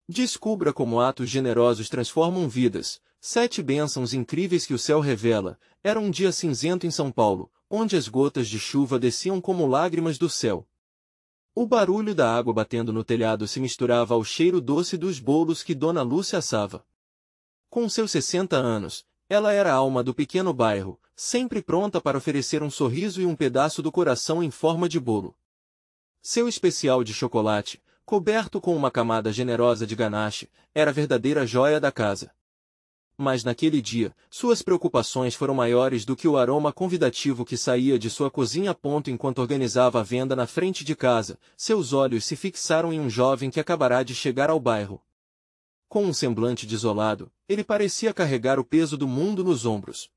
Descubra como atos generosos transformam vidas. 7 bênçãos incríveis que o céu revela. Era um dia cinzento em São Paulo, onde as gotas de chuva desciam como lágrimas do céu. O barulho da água batendo no telhado se misturava ao cheiro doce dos bolos que Dona Lúcia assava. Com seus 60 anos, ela era a alma do pequeno bairro, sempre pronta para oferecer um sorriso e um pedaço do coração em forma de bolo. Seu especial de chocolate, coberto com uma camada generosa de ganache, era a verdadeira joia da casa. Mas naquele dia, suas preocupações foram maiores do que o aroma convidativo que saía de sua cozinha. Enquanto organizava a venda na frente de casa, seus olhos se fixaram em um jovem que acabará de chegar ao bairro. Com um semblante desolado, ele parecia carregar o peso do mundo nos ombros.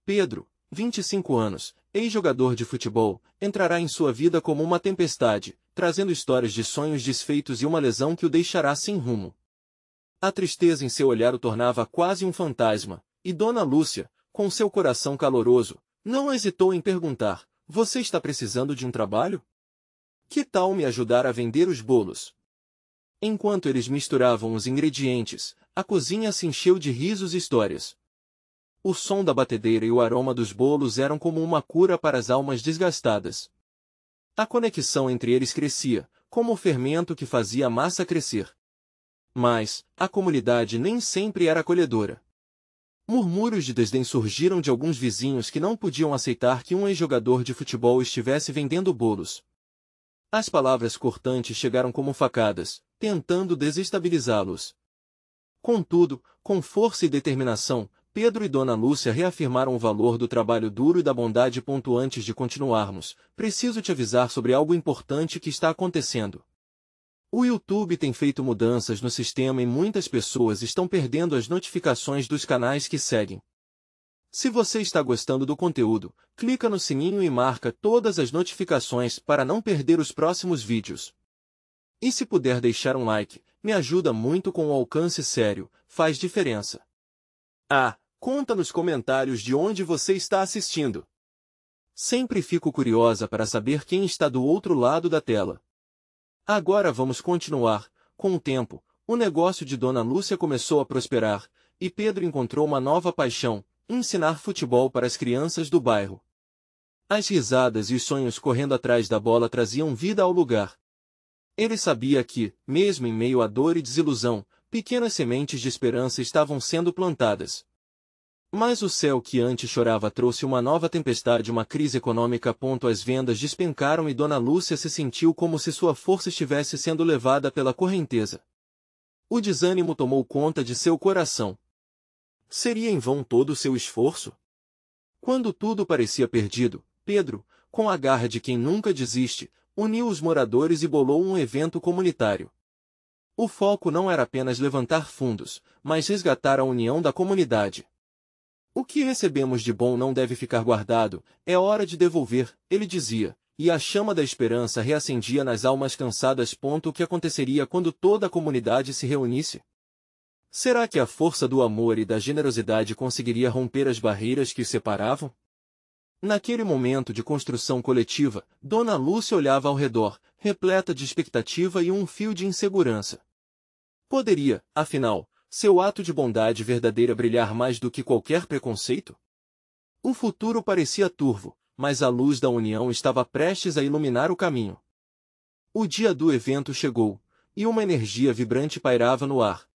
Pedro, 25 anos, ex-jogador de futebol, entrará em sua vida como uma tempestade, trazendo histórias de sonhos desfeitos e uma lesão que o deixará sem rumo. A tristeza em seu olhar o tornava quase um fantasma, e Dona Lúcia, com seu coração caloroso, não hesitou em perguntar: "Você está precisando de um trabalho? Que tal me ajudar a vender os bolos?" Enquanto eles misturavam os ingredientes, a cozinha se encheu de risos e histórias. O som da batedeira e o aroma dos bolos eram como uma cura para as almas desgastadas. A conexão entre eles crescia, como o fermento que fazia a massa crescer. Mas, a comunidade nem sempre era acolhedora. Murmúrios de desdém surgiram de alguns vizinhos que não podiam aceitar que um ex-jogador de futebol estivesse vendendo bolos. As palavras cortantes chegaram como facadas, tentando desestabilizá-los. Contudo, com força e determinação, Pedro e Dona Lúcia reafirmaram o valor do trabalho duro e da bondade. Antes de continuarmos, preciso te avisar sobre algo importante que está acontecendo. O YouTube tem feito mudanças no sistema e muitas pessoas estão perdendo as notificações dos canais que seguem. Se você está gostando do conteúdo, clica no sininho e marca todas as notificações para não perder os próximos vídeos. E se puder deixar um like, me ajuda muito com o alcance sério, faz diferença. Conta nos comentários de onde você está assistindo. Sempre fico curiosa para saber quem está do outro lado da tela. Agora vamos continuar. Com o tempo, o negócio de Dona Lúcia começou a prosperar, e Pedro encontrou uma nova paixão: ensinar futebol para as crianças do bairro. As risadas e os sonhos correndo atrás da bola traziam vida ao lugar. Ele sabia que, mesmo em meio à dor e desilusão, pequenas sementes de esperança estavam sendo plantadas. Mas o céu que antes chorava trouxe uma nova tempestade, uma crise econômica. As vendas despencaram e Dona Lúcia se sentiu como se sua força estivesse sendo levada pela correnteza. O desânimo tomou conta de seu coração. Seria em vão todo o seu esforço? Quando tudo parecia perdido, Pedro, com a garra de quem nunca desiste, uniu os moradores e bolou um evento comunitário. O foco não era apenas levantar fundos, mas resgatar a união da comunidade. "O que recebemos de bom não deve ficar guardado, é hora de devolver", ele dizia, e a chama da esperança reacendia nas almas cansadas. O que aconteceria quando toda a comunidade se reunisse? Será que a força do amor e da generosidade conseguiria romper as barreiras que os separavam? Naquele momento de construção coletiva, Dona Lúcia olhava ao redor, repleta de expectativa e um fio de insegurança. Poderia, afinal, seu ato de bondade verdadeira brilhar mais do que qualquer preconceito? O futuro parecia turvo, mas a luz da união estava prestes a iluminar o caminho. O dia do evento chegou, e uma energia vibrante pairava no ar.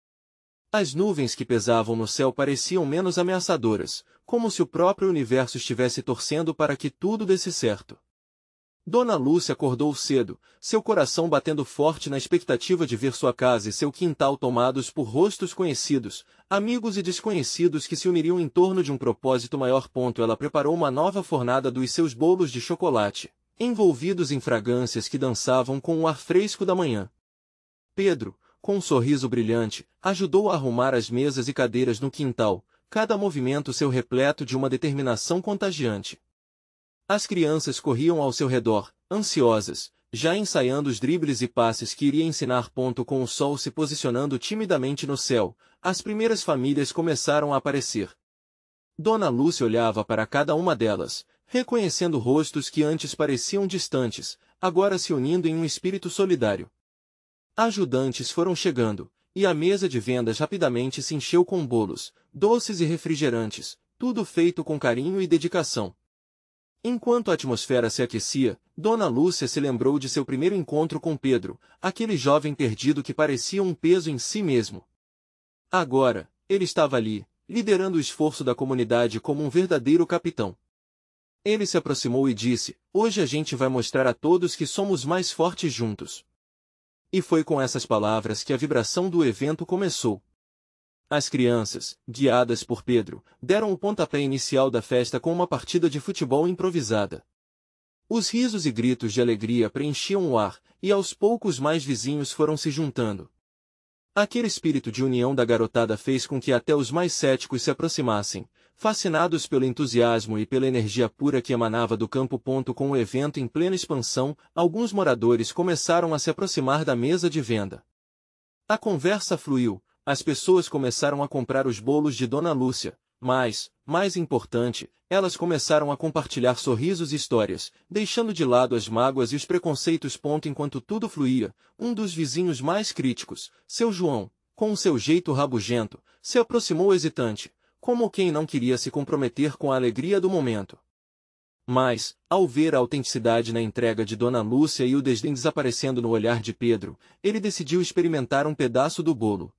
As nuvens que pesavam no céu pareciam menos ameaçadoras, como se o próprio universo estivesse torcendo para que tudo desse certo. Dona Lúcia acordou cedo, seu coração batendo forte na expectativa de ver sua casa e seu quintal tomados por rostos conhecidos, amigos e desconhecidos que se uniriam em torno de um propósito maior. Ela preparou uma nova fornada dos seus bolos de chocolate, envolvidos em fragrâncias que dançavam com o ar fresco da manhã. Pedro, com um sorriso brilhante, ajudou a arrumar as mesas e cadeiras no quintal, cada movimento seu repleto de uma determinação contagiante. As crianças corriam ao seu redor, ansiosas, já ensaiando os dribles e passes que iria ensinar. Com o sol se posicionando timidamente no céu, as primeiras famílias começaram a aparecer. Dona Lúcia olhava para cada uma delas, reconhecendo rostos que antes pareciam distantes, agora se unindo em um espírito solidário. Ajudantes foram chegando, e a mesa de vendas rapidamente se encheu com bolos, doces e refrigerantes, tudo feito com carinho e dedicação. Enquanto a atmosfera se aquecia, Dona Lúcia se lembrou de seu primeiro encontro com Pedro, aquele jovem perdido que parecia um peso em si mesmo. Agora, ele estava ali, liderando o esforço da comunidade como um verdadeiro capitão. Ele se aproximou e disse: "Hoje a gente vai mostrar a todos que somos mais fortes juntos." E foi com essas palavras que a vibração do evento começou. As crianças, guiadas por Pedro, deram o pontapé inicial da festa com uma partida de futebol improvisada. Os risos e gritos de alegria preenchiam o ar, e aos poucos mais vizinhos foram se juntando. Aquele espírito de união da garotada fez com que até os mais céticos se aproximassem, fascinados pelo entusiasmo e pela energia pura que emanava do campo. Com o evento em plena expansão, alguns moradores começaram a se aproximar da mesa de venda. A conversa fluiu, as pessoas começaram a comprar os bolos de Dona Lúcia, mas, mais importante, elas começaram a compartilhar sorrisos e histórias, deixando de lado as mágoas e os preconceitos. Enquanto tudo fluía, um dos vizinhos mais críticos, seu João, com o seu jeito rabugento, se aproximou hesitante, como quem não queria se comprometer com a alegria do momento. Mas, ao ver a autenticidade na entrega de Dona Lúcia e o desdém desaparecendo no olhar de Pedro, ele decidiu experimentar um pedaço do bolo.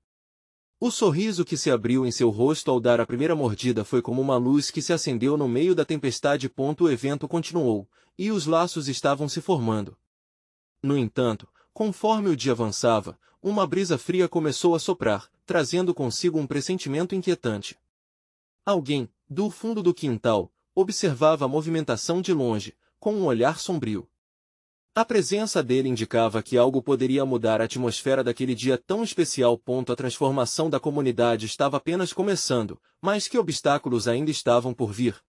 O sorriso que se abriu em seu rosto ao dar a primeira mordida foi como uma luz que se acendeu no meio da tempestade. O evento continuou, e os laços estavam se formando. No entanto, conforme o dia avançava, uma brisa fria começou a soprar, trazendo consigo um pressentimento inquietante. Alguém, do fundo do quintal, observava a movimentação de longe, com um olhar sombrio. A presença dele indicava que algo poderia mudar a atmosfera daquele dia tão especial. A transformação da comunidade estava apenas começando, mas que obstáculos ainda estavam por vir.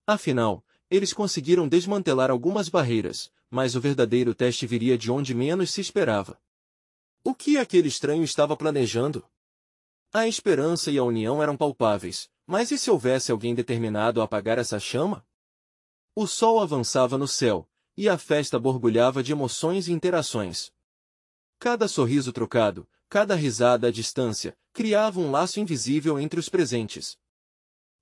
Afinal, eles conseguiram desmantelar algumas barreiras, mas o verdadeiro teste viria de onde menos se esperava. O que aquele estranho estava planejando? A esperança e a união eram palpáveis, mas e se houvesse alguém determinado a apagar essa chama? O sol avançava no céu, e a festa borbulhava de emoções e interações. Cada sorriso trocado, cada risada à distância, criava um laço invisível entre os presentes.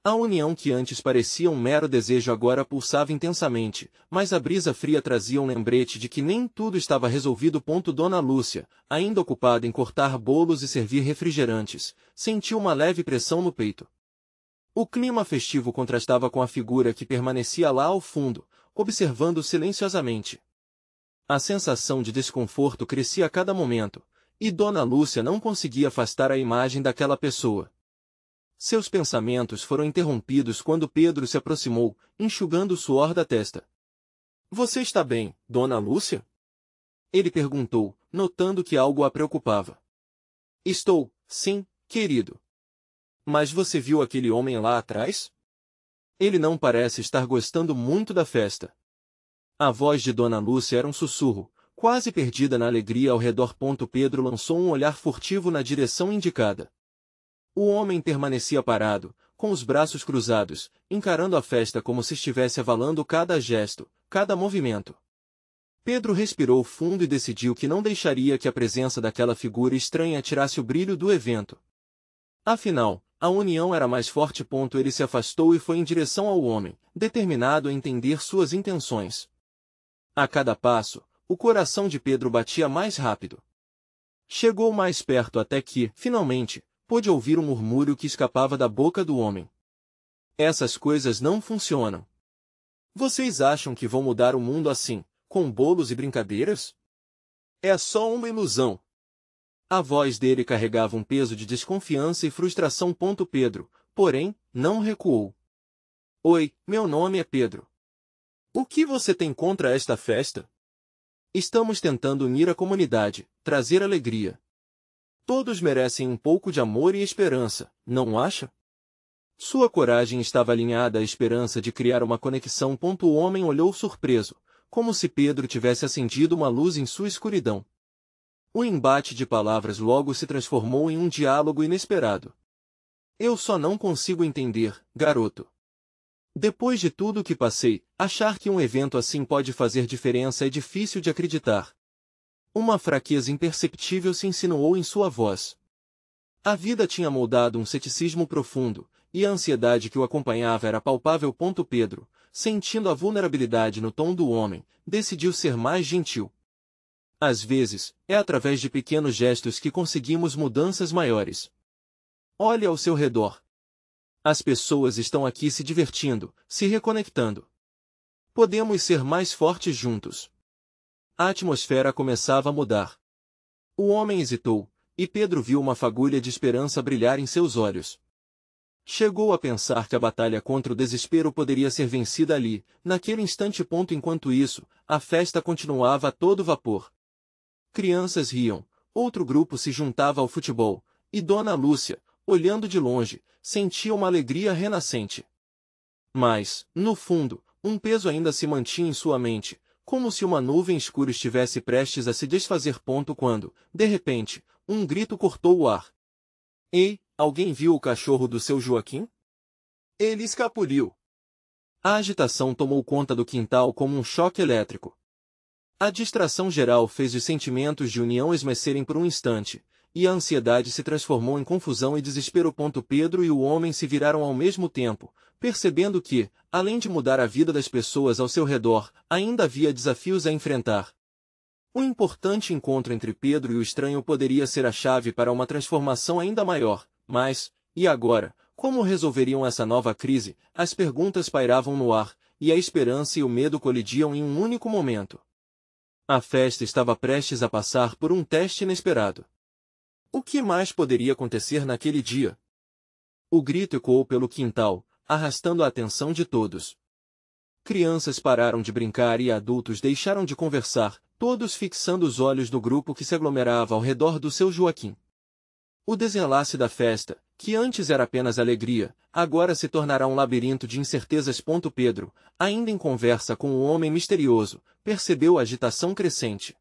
A união que antes parecia um mero desejo agora pulsava intensamente, mas a brisa fria trazia um lembrete de que nem tudo estava resolvido. Dona Lúcia, ainda ocupada em cortar bolos e servir refrigerantes, sentiu uma leve pressão no peito. O clima festivo contrastava com a figura que permanecia lá ao fundo, observando silenciosamente. A sensação de desconforto crescia a cada momento, e Dona Lúcia não conseguia afastar a imagem daquela pessoa. Seus pensamentos foram interrompidos quando Pedro se aproximou, enxugando o suor da testa. "Você está bem, Dona Lúcia?" Ele perguntou, notando que algo a preocupava. "Estou, sim, querido. Mas você viu aquele homem lá atrás? Ele não parece estar gostando muito da festa." A voz de Dona Lúcia era um sussurro, quase perdida na alegria ao redor. Pedro lançou um olhar furtivo na direção indicada. O homem permanecia parado, com os braços cruzados, encarando a festa como se estivesse avalando cada gesto, cada movimento. Pedro respirou fundo e decidiu que não deixaria que a presença daquela figura estranha tirasse o brilho do evento. Afinal, a união era mais forte. Ele se afastou e foi em direção ao homem, determinado a entender suas intenções. A cada passo, o coração de Pedro batia mais rápido. Chegou mais perto até que, finalmente, pôde ouvir um murmúrio que escapava da boca do homem. "Essas coisas não funcionam. Vocês acham que vão mudar o mundo assim, com bolos e brincadeiras? É só uma ilusão." A voz dele carregava um peso de desconfiança e frustração. Pedro, porém, não recuou. "Oi, meu nome é Pedro. O que você tem contra esta festa? Estamos tentando unir a comunidade, trazer alegria. Todos merecem um pouco de amor e esperança, não acha?" Sua coragem estava alinhada à esperança de criar uma conexão. O homem olhou surpreso, como se Pedro tivesse acendido uma luz em sua escuridão. O embate de palavras logo se transformou em um diálogo inesperado. "Eu só não consigo entender, garoto. Depois de tudo o que passei, achar que um evento assim pode fazer diferença é difícil de acreditar." Uma fraqueza imperceptível se insinuou em sua voz. A vida tinha moldado um ceticismo profundo, e a ansiedade que o acompanhava era palpável. Pedro, sentindo a vulnerabilidade no tom do homem, decidiu ser mais gentil. Às vezes, é através de pequenos gestos que conseguimos mudanças maiores. Olhe ao seu redor. As pessoas estão aqui se divertindo, se reconectando. Podemos ser mais fortes juntos. A atmosfera começava a mudar. O homem hesitou, e Pedro viu uma fagulha de esperança brilhar em seus olhos. Chegou a pensar que a batalha contra o desespero poderia ser vencida ali, naquele instante. Enquanto isso, a festa continuava a todo vapor. Crianças riam, outro grupo se juntava ao futebol, e Dona Lúcia, olhando de longe, sentia uma alegria renascente. Mas, no fundo, um peso ainda se mantinha em sua mente, como se uma nuvem escura estivesse prestes a se desfazer. Quando, de repente, um grito cortou o ar. Ei, alguém viu o cachorro do seu Joaquim? Ele escapuliu. A agitação tomou conta do quintal como um choque elétrico. A distração geral fez os sentimentos de união esmecerem por um instante, e a ansiedade se transformou em confusão e desespero. Pedro e o homem se viraram ao mesmo tempo, percebendo que, além de mudar a vida das pessoas ao seu redor, ainda havia desafios a enfrentar. Um importante encontro entre Pedro e o estranho poderia ser a chave para uma transformação ainda maior, mas, e agora, como resolveriam essa nova crise? As perguntas pairavam no ar, e a esperança e o medo colidiam em um único momento. A festa estava prestes a passar por um teste inesperado. O que mais poderia acontecer naquele dia? O grito ecoou pelo quintal, arrastando a atenção de todos. Crianças pararam de brincar e adultos deixaram de conversar, todos fixando os olhos no grupo que se aglomerava ao redor do seu Joaquim. O desenlace da festa, que antes era apenas alegria, agora se tornará um labirinto de incertezas. Pedro, ainda em conversa com o homem misterioso, percebeu a agitação crescente.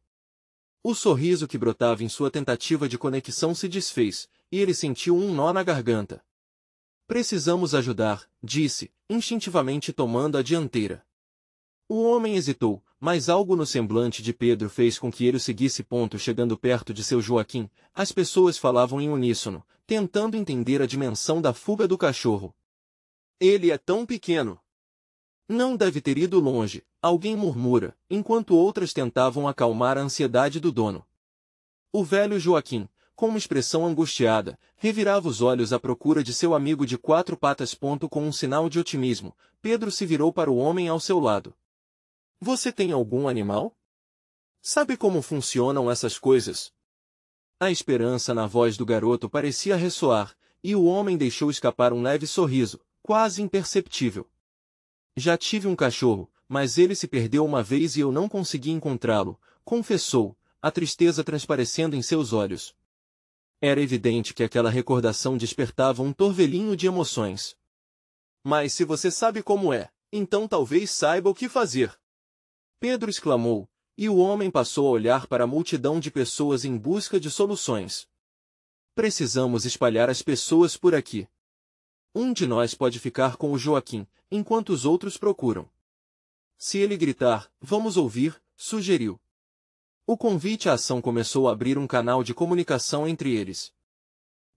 O sorriso que brotava em sua tentativa de conexão se desfez, e ele sentiu um nó na garganta. Precisamos ajudar, disse, instintivamente tomando a dianteira. O homem hesitou, mas algo no semblante de Pedro fez com que ele o seguisse. Chegando perto de seu Joaquim, as pessoas falavam em uníssono, tentando entender a dimensão da fuga do cachorro. Ele é tão pequeno. Não deve ter ido longe, alguém murmura, enquanto outras tentavam acalmar a ansiedade do dono. O velho Joaquim, com uma expressão angustiada, revirava os olhos à procura de seu amigo de quatro patas. Com um sinal de otimismo, Pedro se virou para o homem ao seu lado. Você tem algum animal? Sabe como funcionam essas coisas? A esperança na voz do garoto parecia ressoar, e o homem deixou escapar um leve sorriso, quase imperceptível. Já tive um cachorro, mas ele se perdeu uma vez e eu não consegui encontrá-lo, confessou, a tristeza transparecendo em seus olhos. Era evidente que aquela recordação despertava um torvelinho de emoções. Mas se você sabe como é, então talvez saiba o que fazer. Pedro exclamou, e o homem passou a olhar para a multidão de pessoas em busca de soluções. Precisamos espalhar as pessoas por aqui. Um de nós pode ficar com o Joaquim, enquanto os outros procuram. Se ele gritar, vamos ouvir, sugeriu. O convite à ação começou a abrir um canal de comunicação entre eles.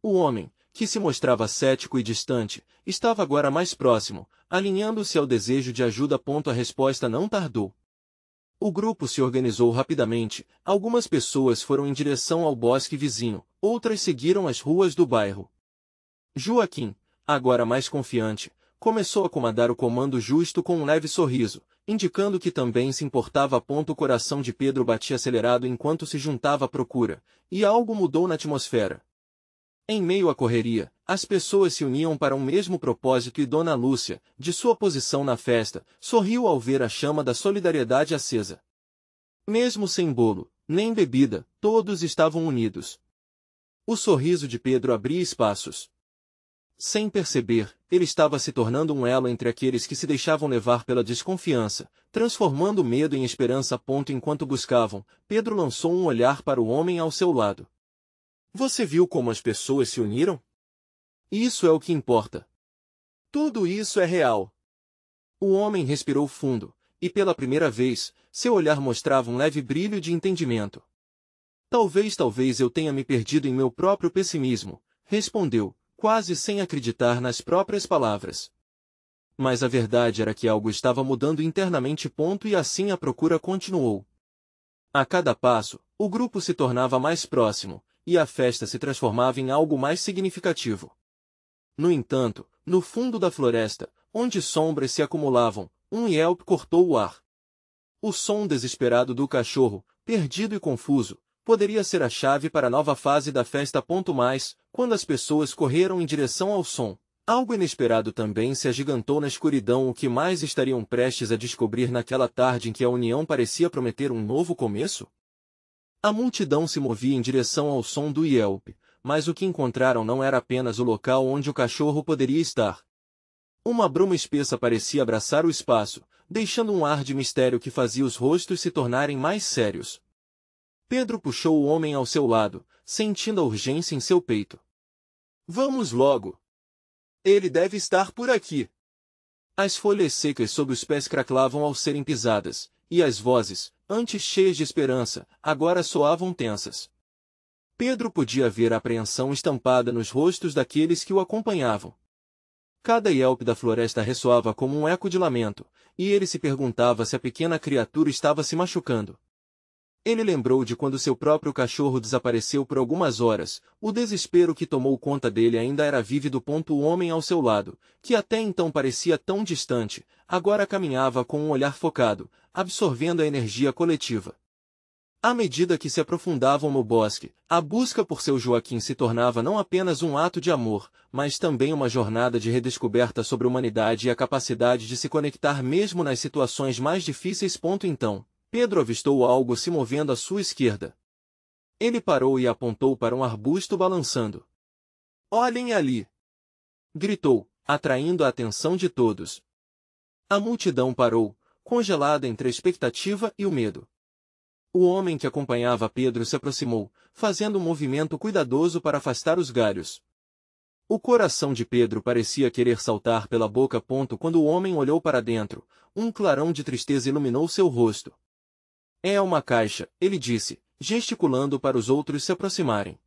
O homem, que se mostrava cético e distante, estava agora mais próximo, alinhando-se ao desejo de ajuda. A resposta não tardou. O grupo se organizou rapidamente, algumas pessoas foram em direção ao bosque vizinho, outras seguiram as ruas do bairro. Joaquim, agora mais confiante, começou a comandar o comando justo com um leve sorriso, indicando que também se importava. O coração de Pedro batia acelerado enquanto se juntava à procura, e algo mudou na atmosfera. Em meio à correria, as pessoas se uniam para um mesmo propósito e Dona Lúcia, de sua posição na festa, sorriu ao ver a chama da solidariedade acesa. Mesmo sem bolo, nem bebida, todos estavam unidos. O sorriso de Pedro abria espaços. Sem perceber, ele estava se tornando um elo entre aqueles que se deixavam levar pela desconfiança, transformando o medo em esperança. Enquanto buscavam, Pedro lançou um olhar para o homem ao seu lado. Você viu como as pessoas se uniram? Isso é o que importa. Tudo isso é real. O homem respirou fundo, e pela primeira vez, seu olhar mostrava um leve brilho de entendimento. Talvez eu tenha me perdido em meu próprio pessimismo, respondeu, quase sem acreditar nas próprias palavras. Mas a verdade era que algo estava mudando internamente. E assim a procura continuou. A cada passo, o grupo se tornava mais próximo, e a festa se transformava em algo mais significativo. No entanto, no fundo da floresta, onde sombras se acumulavam, um yelp cortou o ar. O som desesperado do cachorro, perdido e confuso, poderia ser a chave para a nova fase da festa. Mas, quando as pessoas correram em direção ao som, algo inesperado também se agigantou na escuridão. O que mais estariam prestes a descobrir naquela tarde em que a união parecia prometer um novo começo? A multidão se movia em direção ao som do yelp, mas o que encontraram não era apenas o local onde o cachorro poderia estar. Uma bruma espessa parecia abraçar o espaço, deixando um ar de mistério que fazia os rostos se tornarem mais sérios. Pedro puxou o homem ao seu lado, sentindo a urgência em seu peito. Vamos logo! Ele deve estar por aqui! As folhas secas sob os pés craquelavam ao serem pisadas, e as vozes, antes cheias de esperança, agora soavam tensas. Pedro podia ver a apreensão estampada nos rostos daqueles que o acompanhavam. Cada yelp da floresta ressoava como um eco de lamento, e ele se perguntava se a pequena criatura estava se machucando. Ele lembrou de quando seu próprio cachorro desapareceu por algumas horas. O desespero que tomou conta dele ainda era vívido. O homem ao seu lado, que até então parecia tão distante, agora caminhava com um olhar focado, absorvendo a energia coletiva. À medida que se aprofundavam no bosque, a busca por seu Joaquim se tornava não apenas um ato de amor, mas também uma jornada de redescoberta sobre a humanidade e a capacidade de se conectar mesmo nas situações mais difíceis. Então, Pedro avistou algo se movendo à sua esquerda. Ele parou e apontou para um arbusto balançando. "Olhem ali!" gritou, atraindo a atenção de todos. A multidão parou, congelada entre a expectativa e o medo. O homem que acompanhava Pedro se aproximou, fazendo um movimento cuidadoso para afastar os galhos. O coração de Pedro parecia querer saltar pela boca. Quando o homem olhou para dentro, um clarão de tristeza iluminou seu rosto. "É uma caixa", ele disse, gesticulando para os outros se aproximarem.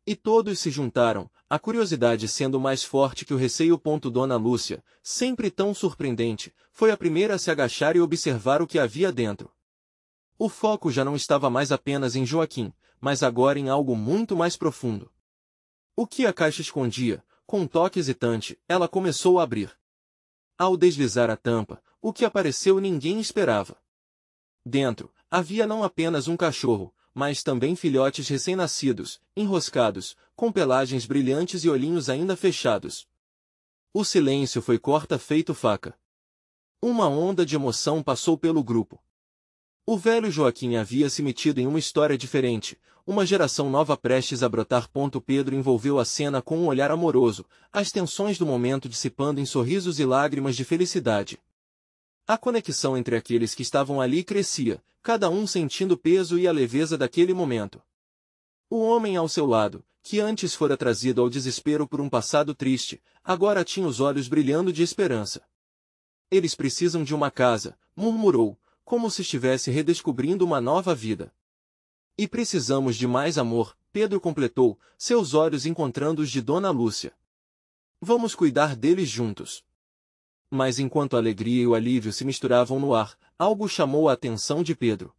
E todos se juntaram, a curiosidade sendo mais forte que o receio. Dona Lúcia, sempre tão surpreendente, foi a primeira a se agachar e observar o que havia dentro. O foco já não estava mais apenas em Joaquim, mas agora em algo muito mais profundo. O que a caixa escondia? Com um toque hesitante, ela começou a abrir. Ao deslizar a tampa, o que apareceu ninguém esperava. Dentro, havia não apenas um cachorro, mas também filhotes recém-nascidos, enroscados, com pelagens brilhantes e olhinhos ainda fechados. O silêncio foi corta feito faca. Uma onda de emoção passou pelo grupo. O velho Joaquim havia se metido em uma história diferente, uma geração nova prestes a brotar. Pedro envolveu a cena com um olhar amoroso, as tensões do momento dissipando em sorrisos e lágrimas de felicidade. A conexão entre aqueles que estavam ali crescia, cada um sentindo o peso e a leveza daquele momento. O homem ao seu lado, que antes fora trazido ao desespero por um passado triste, agora tinha os olhos brilhando de esperança. "Eles precisam de uma casa", murmurou, como se estivesse redescobrindo uma nova vida. "E precisamos de mais amor", Pedro completou, seus olhos encontrando os de Dona Lúcia. "Vamos cuidar deles juntos." Mas enquanto a alegria e o alívio se misturavam no ar, algo chamou a atenção de Pedro.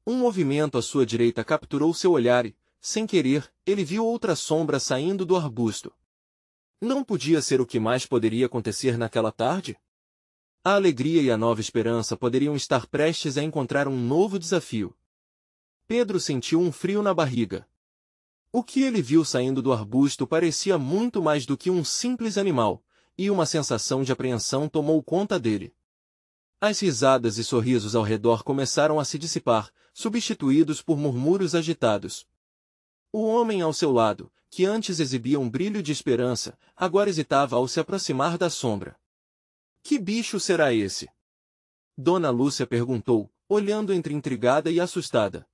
Um movimento à sua direita capturou seu olhar e, sem querer, ele viu outra sombra saindo do arbusto. Não podia ser o que mais poderia acontecer naquela tarde? A alegria e a nova esperança poderiam estar prestes a encontrar um novo desafio. Pedro sentiu um frio na barriga. O que ele viu saindo do arbusto parecia muito mais do que um simples animal, e uma sensação de apreensão tomou conta dele. As risadas e sorrisos ao redor começaram a se dissipar, substituídos por murmúrios agitados. O homem ao seu lado, que antes exibia um brilho de esperança, agora hesitava ao se aproximar da sombra. "Que bicho será esse?" Dona Lúcia perguntou, olhando entre intrigada e assustada.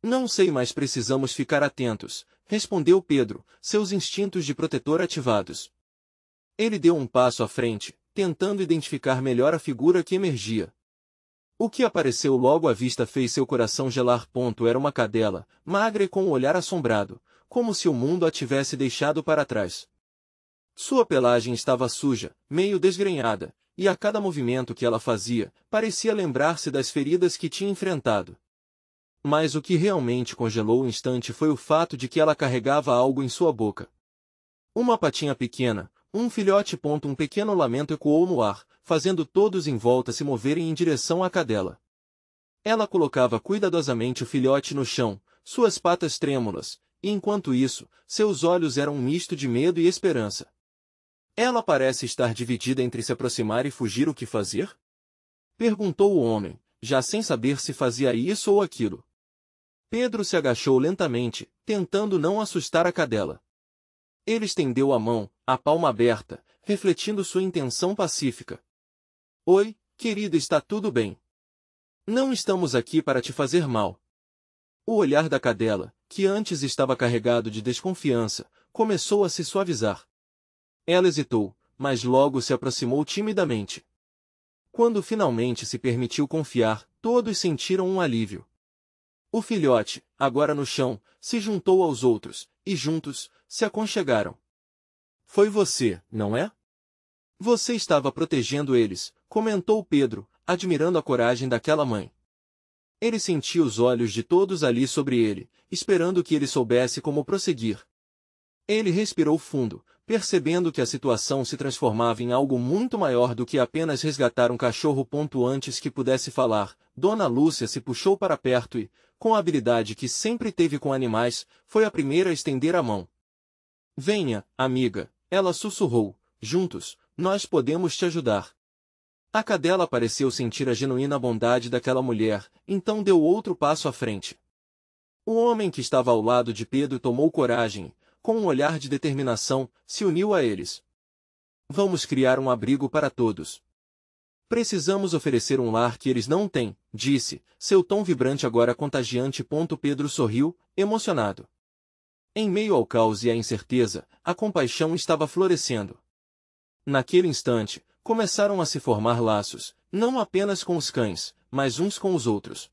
"Não sei, mas precisamos ficar atentos", respondeu Pedro, seus instintos de protetor ativados. Ele deu um passo à frente, tentando identificar melhor a figura que emergia. O que apareceu logo à vista fez seu coração gelar. Era uma cadela, magra e com um olhar assombrado, como se o mundo a tivesse deixado para trás. Sua pelagem estava suja, meio desgrenhada, e a cada movimento que ela fazia, parecia lembrar-se das feridas que tinha enfrentado. Mas o que realmente congelou o instante foi o fato de que ela carregava algo em sua boca. Uma patinha pequena, um filhote. Um pequeno lamento ecoou no ar, fazendo todos em volta se moverem em direção à cadela. Ela colocava cuidadosamente o filhote no chão, suas patas trêmulas, e enquanto isso, seus olhos eram um misto de medo e esperança. Ela parece estar dividida entre se aproximar e fugir. O que fazer? Perguntou o homem, já sem saber se fazia isso ou aquilo. Pedro se agachou lentamente, tentando não assustar a cadela. Ele estendeu a mão, a palma aberta, refletindo sua intenção pacífica. Oi, querida, está tudo bem. Não estamos aqui para te fazer mal. O olhar da cadela, que antes estava carregado de desconfiança, começou a se suavizar. Ela hesitou, mas logo se aproximou timidamente. Quando finalmente se permitiu confiar, todos sentiram um alívio. O filhote, agora no chão, se juntou aos outros, e juntos, se aconchegaram. Foi você, não é? Você estava protegendo eles, comentou Pedro, admirando a coragem daquela mãe. Ele sentia os olhos de todos ali sobre ele, esperando que ele soubesse como prosseguir. Ele respirou fundo, percebendo que a situação se transformava em algo muito maior do que apenas resgatar um cachorro. Antes que pudesse falar, Dona Lúcia se puxou para perto e, com a habilidade que sempre teve com animais, foi a primeira a estender a mão. Venha, amiga, ela sussurrou, juntos, nós podemos te ajudar. A cadela pareceu sentir a genuína bondade daquela mulher, então deu outro passo à frente. O homem que estava ao lado de Pedro tomou coragem, com um olhar de determinação, se uniu a eles. Vamos criar um abrigo para todos. Precisamos oferecer um lar que eles não têm, disse, seu tom vibrante agora contagiante. Pedro sorriu, emocionado. Em meio ao caos e à incerteza, a compaixão estava florescendo. Naquele instante, começaram a se formar laços, não apenas com os cães, mas uns com os outros.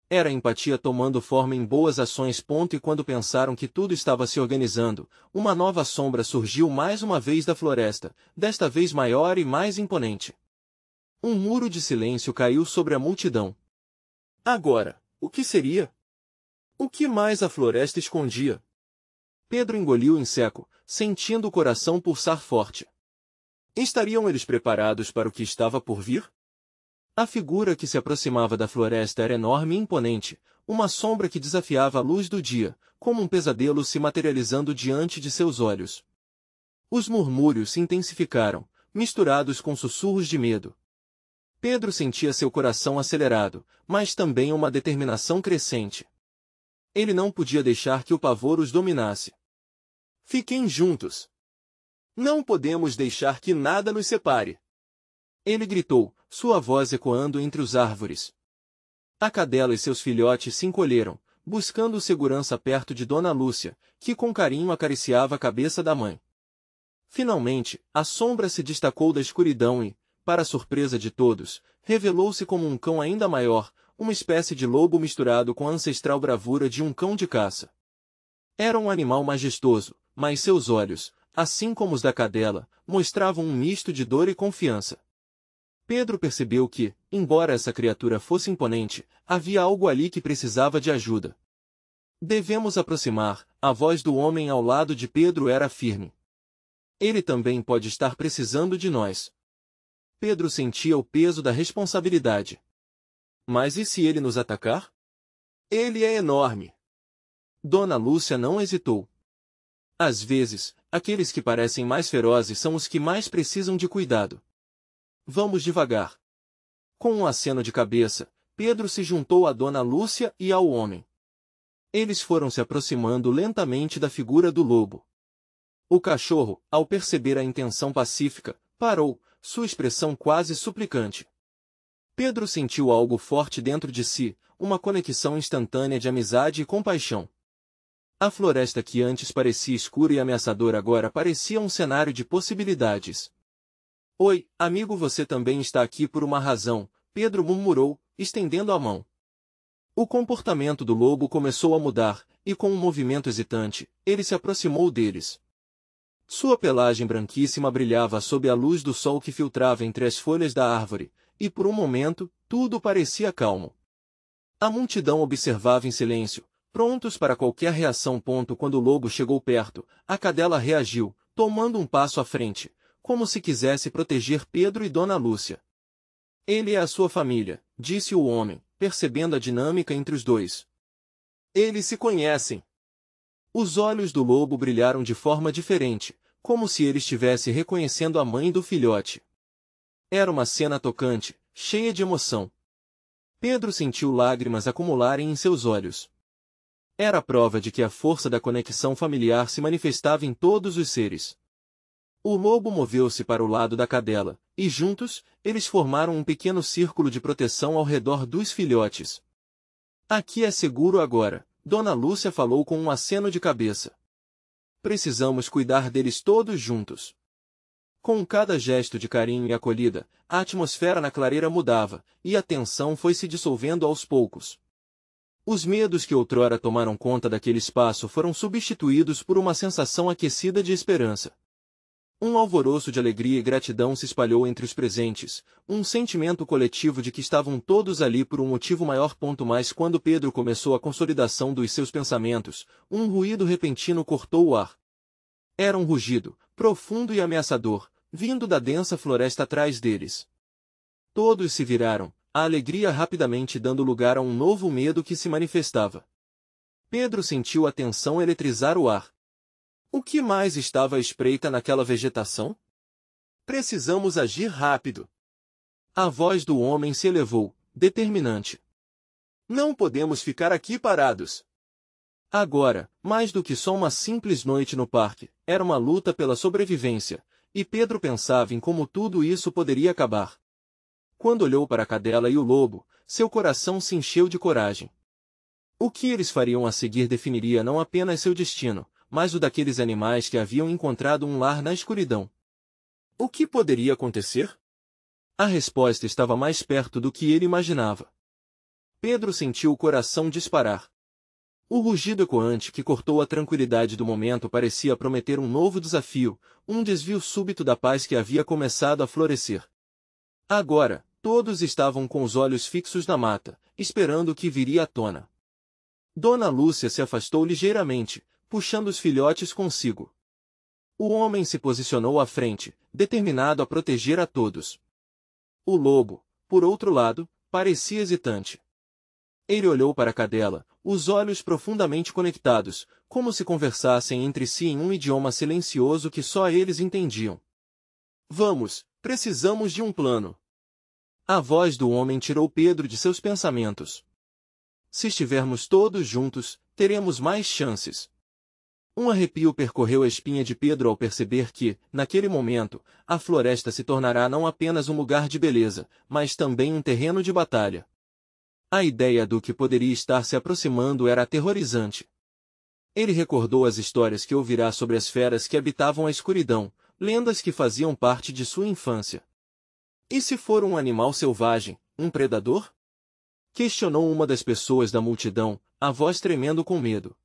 Era a empatia tomando forma em boas ações. E quando pensaram que tudo estava se organizando, uma nova sombra surgiu mais uma vez da floresta, desta vez maior e mais imponente. Um muro de silêncio caiu sobre a multidão. Agora, o que seria? O que mais a floresta escondia? Pedro engoliu em seco, sentindo o coração pulsar forte. Estariam eles preparados para o que estava por vir? A figura que se aproximava da floresta era enorme e imponente, uma sombra que desafiava a luz do dia, como um pesadelo se materializando diante de seus olhos. Os murmúrios se intensificaram, misturados com sussurros de medo. Pedro sentia seu coração acelerado, mas também uma determinação crescente. Ele não podia deixar que o pavor os dominasse. Fiquem juntos. Não podemos deixar que nada nos separe. Ele gritou, sua voz ecoando entre as árvores. A cadela e seus filhotes se encolheram, buscando segurança perto de Dona Lúcia, que com carinho acariciava a cabeça da mãe. Finalmente, a sombra se destacou da escuridão e, para a surpresa de todos, revelou-se como um cão ainda maior, uma espécie de lobo misturado com a ancestral bravura de um cão de caça. Era um animal majestoso, mas seus olhos, assim como os da cadela, mostravam um misto de dor e confiança. Pedro percebeu que, embora essa criatura fosse imponente, havia algo ali que precisava de ajuda. Devemos aproximar, a voz do homem ao lado de Pedro era firme. Ele também pode estar precisando de nós. Pedro sentia o peso da responsabilidade. Mas e se ele nos atacar? Ele é enorme. Dona Lúcia não hesitou. Às vezes, aqueles que parecem mais ferozes são os que mais precisam de cuidado. Vamos devagar. Com um aceno de cabeça, Pedro se juntou a Dona Lúcia e ao homem. Eles foram se aproximando lentamente da figura do lobo. O cachorro, ao perceber a intenção pacífica, parou, sua expressão quase suplicante. Pedro sentiu algo forte dentro de si, uma conexão instantânea de amizade e compaixão. A floresta que antes parecia escura e ameaçadora agora parecia um cenário de possibilidades. Oi, amigo, você também está aqui por uma razão, Pedro murmurou, estendendo a mão. O comportamento do lobo começou a mudar, e com um movimento hesitante, ele se aproximou deles. Sua pelagem branquíssima brilhava sob a luz do sol que filtrava entre as folhas da árvore, e por um momento, tudo parecia calmo. A multidão observava em silêncio, prontos para qualquer reação. Quando o lobo chegou perto, a cadela reagiu, tomando um passo à frente, como se quisesse proteger Pedro e Dona Lúcia. Ele é a sua família, disse o homem, percebendo a dinâmica entre os dois. Eles se conhecem. Os olhos do lobo brilharam de forma diferente, como se ele estivesse reconhecendo a mãe do filhote. Era uma cena tocante, cheia de emoção. Pedro sentiu lágrimas acumularem em seus olhos. Era a prova de que a força da conexão familiar se manifestava em todos os seres. O lobo moveu-se para o lado da cadela, e juntos, eles formaram um pequeno círculo de proteção ao redor dos filhotes. Aqui é seguro agora, Dona Lúcia falou com um aceno de cabeça. Precisamos cuidar deles todos juntos. Com cada gesto de carinho e acolhida, a atmosfera na clareira mudava, e a tensão foi se dissolvendo aos poucos. Os medos que outrora tomaram conta daquele espaço foram substituídos por uma sensação aquecida de esperança. Um alvoroço de alegria e gratidão se espalhou entre os presentes, um sentimento coletivo de que estavam todos ali por um motivo maior. Mas quando Pedro começou a consolidação dos seus pensamentos, um ruído repentino cortou o ar. Era um rugido, profundo e ameaçador, vindo da densa floresta atrás deles. Todos se viraram, a alegria rapidamente dando lugar a um novo medo que se manifestava. Pedro sentiu a tensão eletrizar o ar. O que mais estava à espreita naquela vegetação? Precisamos agir rápido. A voz do homem se elevou, determinante. Não podemos ficar aqui parados. Agora, mais do que só uma simples noite no parque, era uma luta pela sobrevivência, e Pedro pensava em como tudo isso poderia acabar. Quando olhou para a cadela e o lobo, seu coração se encheu de coragem. O que eles fariam a seguir definiria não apenas seu destino, mas o daqueles animais que haviam encontrado um lar na escuridão. O que poderia acontecer? A resposta estava mais perto do que ele imaginava. Pedro sentiu o coração disparar. O rugido ecoante que cortou a tranquilidade do momento parecia prometer um novo desafio, um desvio súbito da paz que havia começado a florescer. Agora, todos estavam com os olhos fixos na mata, esperando o que viria à tona. Dona Lúcia se afastou ligeiramente, puxando os filhotes consigo. O homem se posicionou à frente, determinado a proteger a todos. O lobo, por outro lado, parecia hesitante. Ele olhou para a cadela, os olhos profundamente conectados, como se conversassem entre si em um idioma silencioso que só eles entendiam. Vamos, precisamos de um plano. A voz do homem tirou Pedro de seus pensamentos. Se estivermos todos juntos, teremos mais chances. Um arrepio percorreu a espinha de Pedro ao perceber que, naquele momento, a floresta se tornará não apenas um lugar de beleza, mas também um terreno de batalha. A ideia do que poderia estar se aproximando era aterrorizante. Ele recordou as histórias que ouvirá sobre as feras que habitavam a escuridão, lendas que faziam parte de sua infância. E se for um animal selvagem, um predador? Questionou uma das pessoas da multidão, a voz tremendo com medo.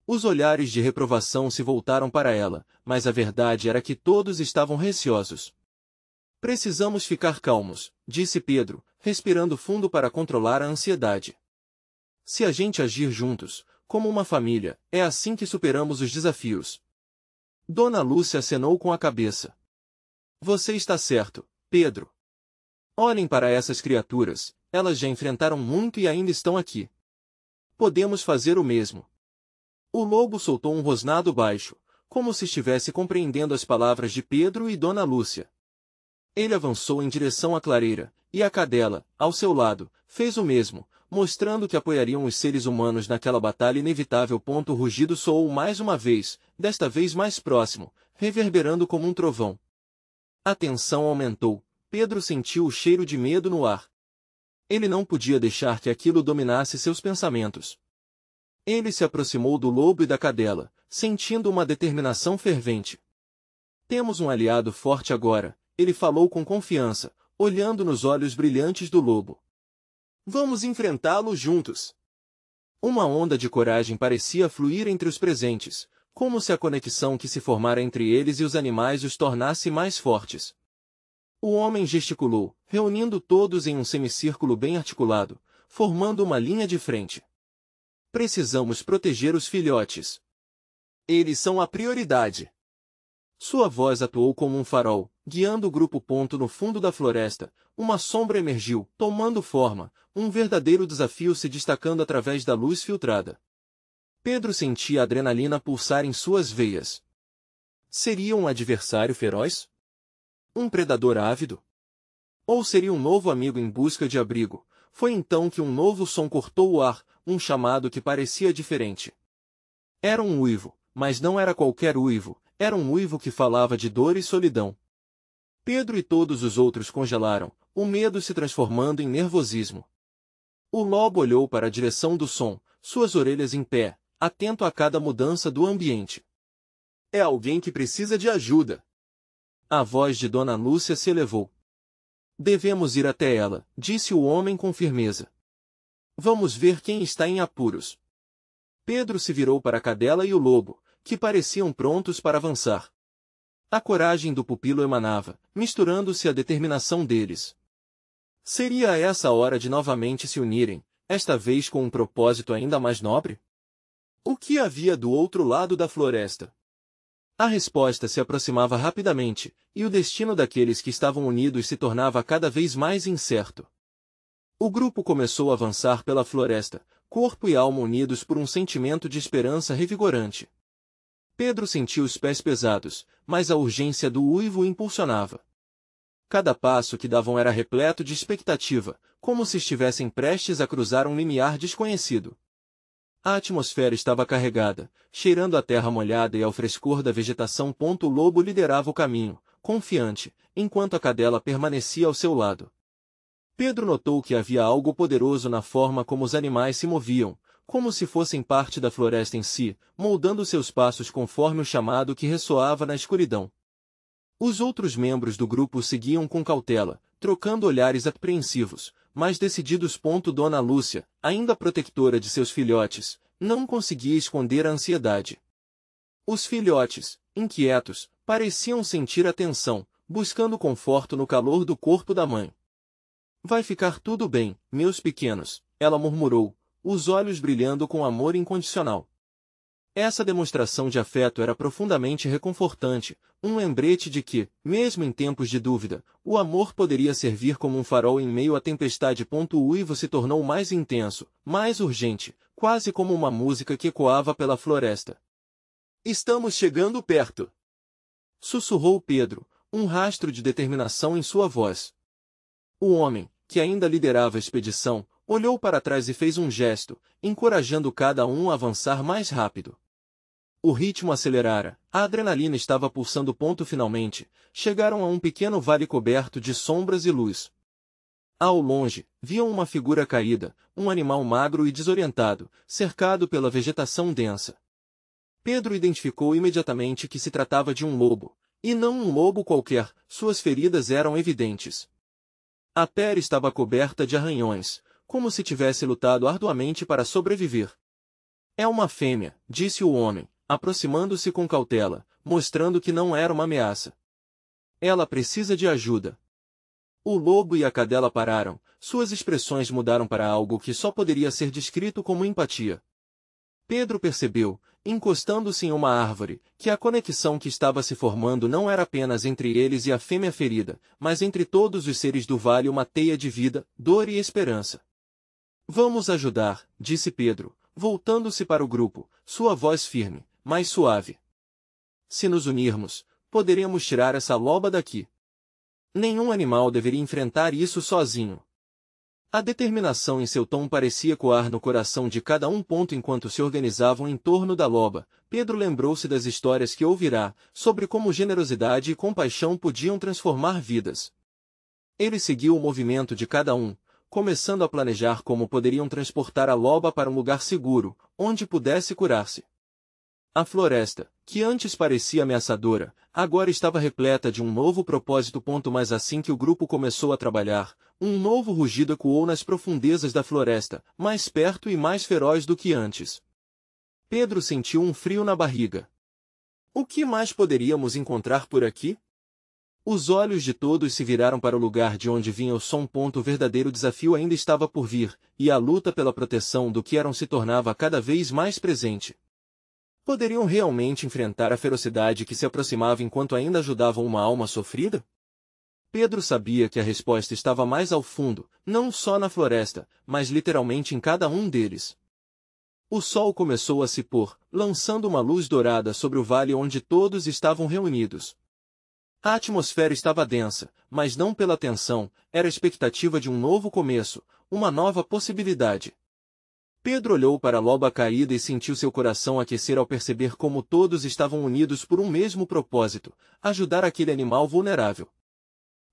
Os olhares de reprovação se voltaram para ela, mas a verdade era que todos estavam receosos. Precisamos ficar calmos, disse Pedro, respirando fundo para controlar a ansiedade. Se a gente agir juntos, como uma família, é assim que superamos os desafios. Dona Lúcia acenou com a cabeça. Você está certo, Pedro. Olhem para essas criaturas, elas já enfrentaram muito e ainda estão aqui. Podemos fazer o mesmo. O lobo soltou um rosnado baixo, como se estivesse compreendendo as palavras de Pedro e Dona Lúcia. Ele avançou em direção à clareira, e a cadela, ao seu lado, fez o mesmo, mostrando que apoiariam os seres humanos naquela batalha inevitável. O rugido soou mais uma vez, desta vez mais próximo, reverberando como um trovão. A tensão aumentou, Pedro sentiu o cheiro de medo no ar. Ele não podia deixar que aquilo dominasse seus pensamentos. Ele se aproximou do lobo e da cadela, sentindo uma determinação fervente. Temos um aliado forte agora, ele falou com confiança, olhando nos olhos brilhantes do lobo. Vamos enfrentá-lo juntos. Uma onda de coragem parecia fluir entre os presentes, como se a conexão que se formara entre eles e os animais os tornasse mais fortes. O homem gesticulou, reunindo todos em um semicírculo bem articulado, formando uma linha de frente. Precisamos proteger os filhotes. Eles são a prioridade. Sua voz atuou como um farol, guiando o grupo. No fundo da floresta, uma sombra emergiu, tomando forma, um verdadeiro desafio se destacando através da luz filtrada. Pedro sentia a adrenalina pulsar em suas veias. Seria um adversário feroz? Um predador ávido? Ou seria um novo amigo em busca de abrigo? Foi então que um novo som cortou o ar, um chamado que parecia diferente. Era um uivo, mas não era qualquer uivo, era um uivo que falava de dor e solidão. Pedro e todos os outros congelaram, o medo se transformando em nervosismo. O lobo olhou para a direção do som, suas orelhas em pé, atento a cada mudança do ambiente. É alguém que precisa de ajuda. A voz de Dona Lúcia se elevou. Devemos ir até ela, disse o homem com firmeza. Vamos ver quem está em apuros. Pedro se virou para a cadela e o lobo, que pareciam prontos para avançar. A coragem do pupilo emanava, misturando-se à determinação deles. Seria essa a hora de novamente se unirem, esta vez com um propósito ainda mais nobre? O que havia do outro lado da floresta? A resposta se aproximava rapidamente, e o destino daqueles que estavam unidos se tornava cada vez mais incerto. O grupo começou a avançar pela floresta, corpo e alma unidos por um sentimento de esperança revigorante. Pedro sentiu os pés pesados, mas a urgência do uivo o impulsionava. Cada passo que davam era repleto de expectativa, como se estivessem prestes a cruzar um limiar desconhecido. A atmosfera estava carregada, cheirando a terra molhada e ao frescor da vegetação. O lobo liderava o caminho, confiante, enquanto a cadela permanecia ao seu lado. Pedro notou que havia algo poderoso na forma como os animais se moviam, como se fossem parte da floresta em si, moldando seus passos conforme o chamado que ressoava na escuridão. Os outros membros do grupo seguiam com cautela, trocando olhares apreensivos, mas decididos. Dona Lúcia, ainda protetora de seus filhotes, não conseguia esconder a ansiedade. Os filhotes, inquietos, pareciam sentir a tensão, buscando conforto no calor do corpo da mãe. Vai ficar tudo bem, meus pequenos, ela murmurou, os olhos brilhando com amor incondicional. Essa demonstração de afeto era profundamente reconfortante, um lembrete de que, mesmo em tempos de dúvida, o amor poderia servir como um farol em meio à tempestade. O uivo se tornou mais intenso, mais urgente, quase como uma música que ecoava pela floresta. Estamos chegando perto! Sussurrou Pedro, um rastro de determinação em sua voz. O homem, que ainda liderava a expedição, olhou para trás e fez um gesto, encorajando cada um a avançar mais rápido. O ritmo acelerara, a adrenalina estava pulsando. Finalmente, chegaram a um pequeno vale coberto de sombras e luz. Ao longe, viam uma figura caída, um animal magro e desorientado, cercado pela vegetação densa. Pedro identificou imediatamente que se tratava de um lobo, e não um lobo qualquer, suas feridas eram evidentes. A pele estava coberta de arranhões, como se tivesse lutado arduamente para sobreviver. É uma fêmea, disse o homem, aproximando-se com cautela, mostrando que não era uma ameaça. Ela precisa de ajuda. O lobo e a cadela pararam, suas expressões mudaram para algo que só poderia ser descrito como empatia. Pedro percebeu, encostando-se em uma árvore, que a conexão que estava se formando não era apenas entre eles e a fêmea ferida, mas entre todos os seres do vale, uma teia de vida, dor e esperança. Vamos ajudar, disse Pedro, voltando-se para o grupo, sua voz firme, mas suave. Se nos unirmos, poderemos tirar essa loba daqui. Nenhum animal deveria enfrentar isso sozinho. A determinação em seu tom parecia ecoar no coração de cada um. Enquanto se organizavam em torno da loba, Pedro lembrou-se das histórias que ouvirá, sobre como generosidade e compaixão podiam transformar vidas. Ele seguiu o movimento de cada um, começando a planejar como poderiam transportar a loba para um lugar seguro, onde pudesse curar-se. A floresta, que antes parecia ameaçadora, agora estava repleta de um novo propósito. Mas assim que o grupo começou a trabalhar, um novo rugido ecoou nas profundezas da floresta, mais perto e mais feroz do que antes. Pedro sentiu um frio na barriga. O que mais poderíamos encontrar por aqui? Os olhos de todos se viraram para o lugar de onde vinha o som. O verdadeiro desafio ainda estava por vir, e a luta pela proteção do que eram se tornava cada vez mais presente. Poderiam realmente enfrentar a ferocidade que se aproximava enquanto ainda ajudavam uma alma sofrida? Pedro sabia que a resposta estava mais ao fundo, não só na floresta, mas literalmente em cada um deles. O sol começou a se pôr, lançando uma luz dourada sobre o vale onde todos estavam reunidos. A atmosfera estava densa, mas não pela tensão, era a expectativa de um novo começo, uma nova possibilidade. Pedro olhou para a loba caída e sentiu seu coração aquecer ao perceber como todos estavam unidos por um mesmo propósito, ajudar aquele animal vulnerável.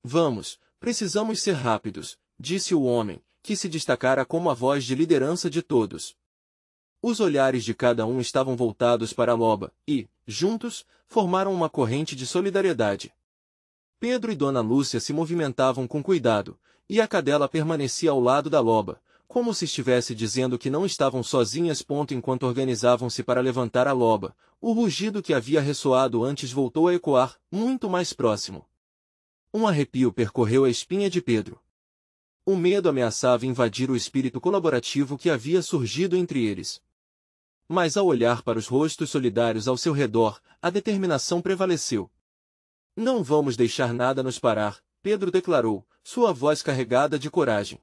Vamos, precisamos ser rápidos, disse o homem, que se destacara como a voz de liderança de todos. Os olhares de cada um estavam voltados para a loba, e, juntos, formaram uma corrente de solidariedade. Pedro e Dona Lúcia se movimentavam com cuidado, e a cadela permanecia ao lado da loba, como se estivesse dizendo que não estavam sozinhas. Enquanto organizavam-se para levantar a loba, o rugido que havia ressoado antes voltou a ecoar, muito mais próximo. Um arrepio percorreu a espinha de Pedro. O medo ameaçava invadir o espírito colaborativo que havia surgido entre eles. Mas ao olhar para os rostos solidários ao seu redor, a determinação prevaleceu. Não vamos deixar nada nos parar, Pedro declarou, sua voz carregada de coragem.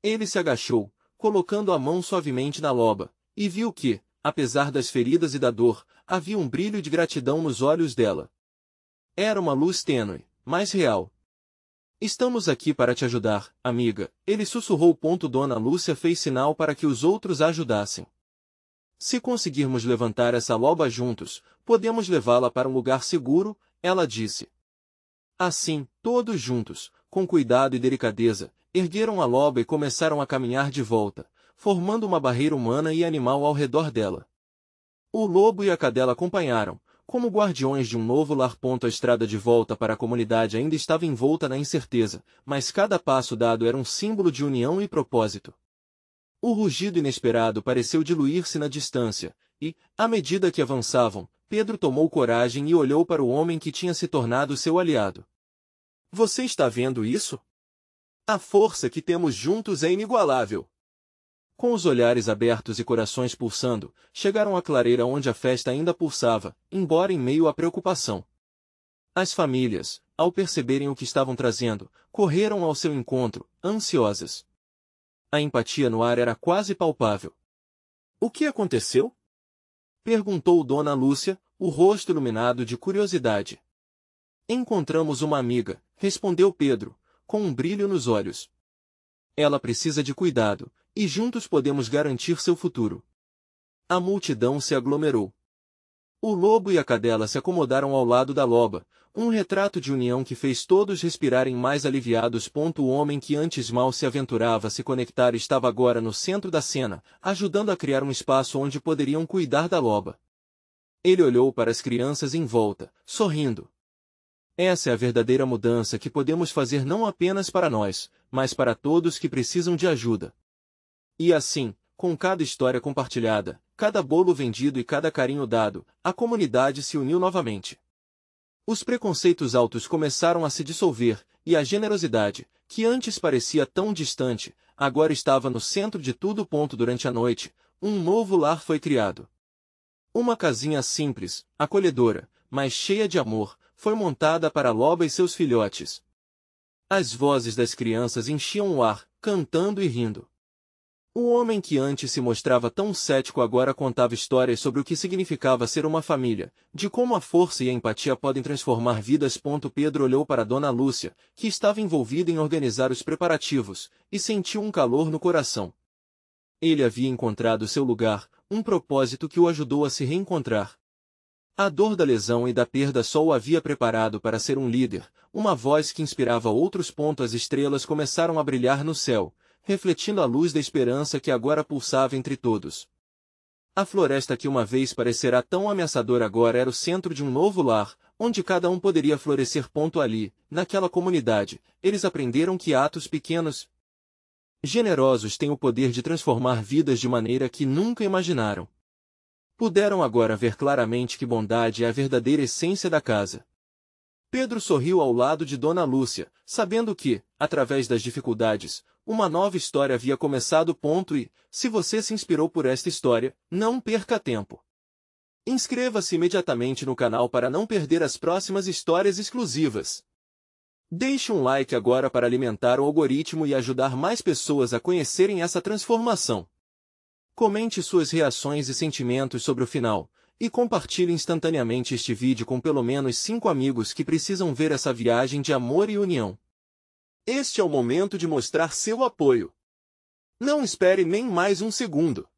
Ele se agachou, colocando a mão suavemente na loba, e viu que, apesar das feridas e da dor, havia um brilho de gratidão nos olhos dela. Era uma luz tênue, mas real. Estamos aqui para te ajudar, amiga, ele sussurrou. Dona Lúcia fez sinal para que os outros a ajudassem. Se conseguirmos levantar essa loba juntos, podemos levá-la para um lugar seguro, ela disse. Assim, todos juntos, com cuidado e delicadeza, ergueram a loba e começaram a caminhar de volta, formando uma barreira humana e animal ao redor dela. O lobo e a cadela acompanharam, como guardiões de um novo lar. A estrada de volta para a comunidade ainda estava envolta na incerteza, mas cada passo dado era um símbolo de união e propósito. O rugido inesperado pareceu diluir-se na distância, e, à medida que avançavam, Pedro tomou coragem e olhou para o homem que tinha se tornado seu aliado. Você está vendo isso? A força que temos juntos é inigualável. Com os olhares abertos e corações pulsando, chegaram à clareira onde a festa ainda pulsava, embora em meio à preocupação. As famílias, ao perceberem o que estavam trazendo, correram ao seu encontro, ansiosas. A empatia no ar era quase palpável. O que aconteceu? Perguntou Dona Lúcia, o rosto iluminado de curiosidade. Encontramos uma amiga, respondeu Pedro, com um brilho nos olhos. Ela precisa de cuidado, e juntos podemos garantir seu futuro. A multidão se aglomerou. O lobo e a cadela se acomodaram ao lado da loba, um retrato de união que fez todos respirarem mais aliviados. O homem que antes mal se aventurava a se conectar estava agora no centro da cena, ajudando a criar um espaço onde poderiam cuidar da loba. Ele olhou para as crianças em volta, sorrindo. Essa é a verdadeira mudança que podemos fazer não apenas para nós, mas para todos que precisam de ajuda. E assim, com cada história compartilhada, cada bolo vendido e cada carinho dado, a comunidade se uniu novamente. Os preconceitos altos começaram a se dissolver, e a generosidade, que antes parecia tão distante, agora estava no centro de tudo. Durante a noite, um novo lar foi criado. Uma casinha simples, acolhedora, mas cheia de amor, foi montada para a loba e seus filhotes. As vozes das crianças enchiam o ar, cantando e rindo. O homem que antes se mostrava tão cético agora contava histórias sobre o que significava ser uma família, de como a força e a empatia podem transformar vidas. Pedro olhou para Dona Lúcia, que estava envolvida em organizar os preparativos, e sentiu um calor no coração. Ele havia encontrado seu lugar, um propósito que o ajudou a se reencontrar. A dor da lesão e da perda só o havia preparado para ser um líder, uma voz que inspirava outros. As estrelas começaram a brilhar no céu, refletindo a luz da esperança que agora pulsava entre todos. A floresta que uma vez parecerá tão ameaçadora agora era o centro de um novo lar, onde cada um poderia florescer. Ali, naquela comunidade, eles aprenderam que atos pequenos, generosos têm o poder de transformar vidas de maneira que nunca imaginaram. Puderam agora ver claramente que bondade é a verdadeira essência da casa. Pedro sorriu ao lado de Dona Lúcia, sabendo que, através das dificuldades, uma nova história havia começado. E, se você se inspirou por esta história, não perca tempo. Inscreva-se imediatamente no canal para não perder as próximas histórias exclusivas. Deixe um like agora para alimentar o algoritmo e ajudar mais pessoas a conhecerem essa transformação. Comente suas reações e sentimentos sobre o final, e compartilhe instantaneamente este vídeo com pelo menos 5 amigos que precisam ver essa viagem de amor e união. Este é o momento de mostrar seu apoio. Não espere nem mais um segundo.